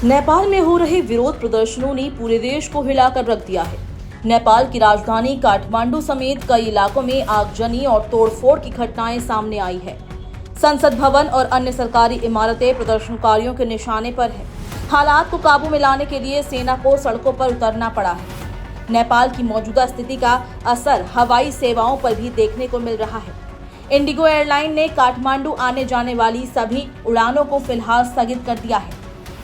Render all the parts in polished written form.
नेपाल में हो रहे विरोध प्रदर्शनों ने पूरे देश को हिलाकर रख दिया है। नेपाल की राजधानी काठमांडू समेत कई इलाकों में आगजनी और तोड़फोड़ की घटनाएं सामने आई है। संसद भवन और अन्य सरकारी इमारतें प्रदर्शनकारियों के निशाने पर है। हालात को काबू में लाने के लिए सेना को सड़कों पर उतरना पड़ा है। नेपाल की मौजूदा स्थिति का असर हवाई सेवाओं पर भी देखने को मिल रहा है। इंडिगो एयरलाइन ने काठमांडू आने जाने वाली सभी उड़ानों को फिलहाल स्थगित कर दिया है।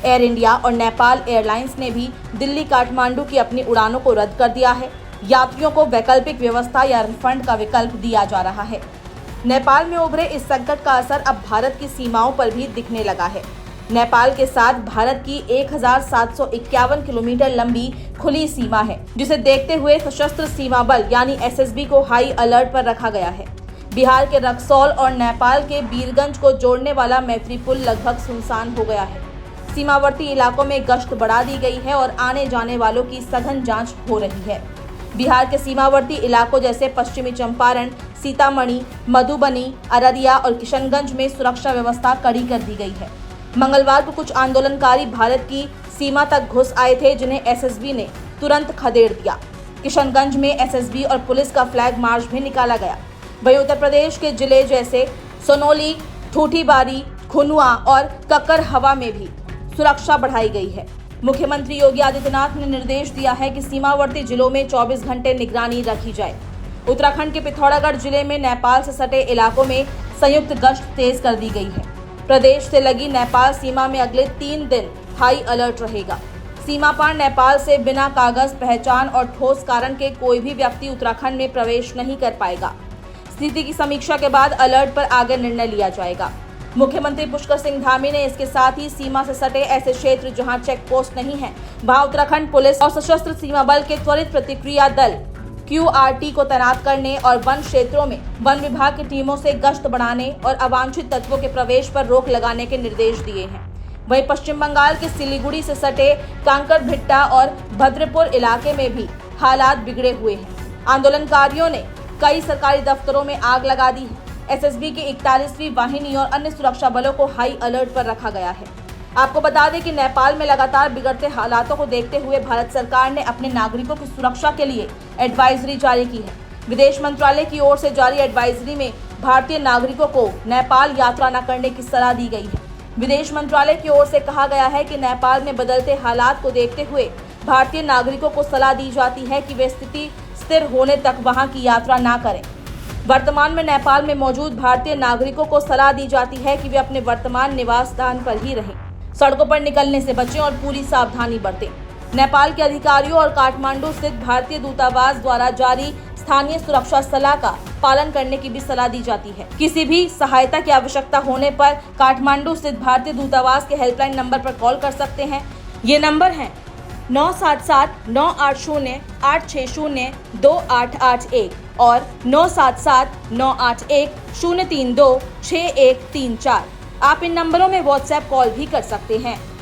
एयर इंडिया और नेपाल एयरलाइंस ने भी दिल्ली काठमांडू की अपनी उड़ानों को रद्द कर दिया है। यात्रियों को वैकल्पिक व्यवस्था या रिफंड का विकल्प दिया जा रहा है। नेपाल में उभरे इस संकट का असर अब भारत की सीमाओं पर भी दिखने लगा है। नेपाल के साथ भारत की 1751 किलोमीटर लंबी खुली सीमा है, जिसे देखते हुए सशस्त्र सीमा बल यानी एसएसबी को हाई अलर्ट पर रखा गया है। बिहार के रक्सौल और नेपाल के बीरगंज को जोड़ने वाला मैत्री पुल लगभग सुनसान हो गया है। सीमावर्ती इलाकों में गश्त बढ़ा दी गई है और आने जाने वालों की सघन जांच हो रही है। बिहार के सीमावर्ती इलाकों जैसे पश्चिमी चंपारण, सीतामढ़ी, मधुबनी, अररिया और किशनगंज में सुरक्षा व्यवस्था कड़ी कर दी गई है। मंगलवार को कुछ आंदोलनकारी भारत की सीमा तक घुस आए थे, जिन्हें एसएसबी ने तुरंत खदेड़ दिया। किशनगंज में एसएसबी और पुलिस का फ्लैग मार्च भी निकाला गया। वहीं उत्तर प्रदेश के जिले जैसे सोनौली, ठूठीबारी, खुनुआ और कक्करहवा में भी सुरक्षा बढ़ाई गई है। मुख्यमंत्री योगी आदित्यनाथ ने निर्देश दिया है कि सीमावर्ती जिलों में 24 घंटे निगरानी रखी जाए। उत्तराखंड के पिथौरागढ़ जिले में नेपाल से सटे इलाकों में संयुक्त गश्त तेज कर दी गई है। प्रदेश से लगी नेपाल सीमा में अगले 3 दिन हाई अलर्ट रहेगा। सीमा पार नेपाल से बिना कागज, पहचान और ठोस कारण के कोई भी व्यक्ति उत्तराखंड में प्रवेश नहीं कर पाएगा। स्थिति की समीक्षा के बाद अलर्ट पर आगे निर्णय लिया जाएगा। मुख्यमंत्री पुष्कर सिंह धामी ने इसके साथ ही सीमा से सटे ऐसे क्षेत्र जहां चेक पोस्ट नहीं है, वहां उत्तराखंड पुलिस और सशस्त्र सीमा बल के त्वरित प्रतिक्रिया दल QRT को तैनात करने और वन क्षेत्रों में वन विभाग की टीमों से गश्त बढ़ाने और अवांछित तत्वों के प्रवेश पर रोक लगाने के निर्देश दिए हैं। वहीं पश्चिम बंगाल के सिलीगुड़ी से सटे कांकरभिट्टा और भद्रपुर इलाके में भी हालात बिगड़े हुए हैं। आंदोलनकारियों ने कई सरकारी दफ्तरों में आग लगा दी है। एसएसबी की 41वीं वाहिनी और अन्य सुरक्षा बलों को हाई अलर्ट पर रखा गया है। आपको बता दें कि नेपाल में लगातार बिगड़ते हालातों को देखते हुए भारत सरकार ने अपने नागरिकों की सुरक्षा के लिए एडवाइजरी जारी की है। विदेश मंत्रालय की ओर से जारी एडवाइजरी में भारतीय नागरिकों को नेपाल यात्रा न करने की सलाह दी गई है। विदेश मंत्रालय की ओर से कहा गया है कि नेपाल में बदलते हालात को देखते हुए भारतीय नागरिकों को सलाह दी जाती है कि वे स्थिति स्थिर होने तक वहां की यात्रा न करें। वर्तमान में नेपाल में मौजूद भारतीय नागरिकों को सलाह दी जाती है कि वे अपने वर्तमान निवास स्थान पर ही रहें, सड़कों पर निकलने से बचें और पूरी सावधानी बरतें। नेपाल के अधिकारियों और काठमांडू स्थित भारतीय दूतावास द्वारा जारी स्थानीय सुरक्षा सलाह का पालन करने की भी सलाह दी जाती है। किसी भी सहायता की आवश्यकता होने पर काठमांडू स्थित भारतीय दूतावास के हेल्पलाइन नंबर पर कॉल कर सकते हैं। ये नंबर है 977-980-860-2881 और 977-981-032-6134। आप इन नंबरों में व्हाट्सएप कॉल भी कर सकते हैं।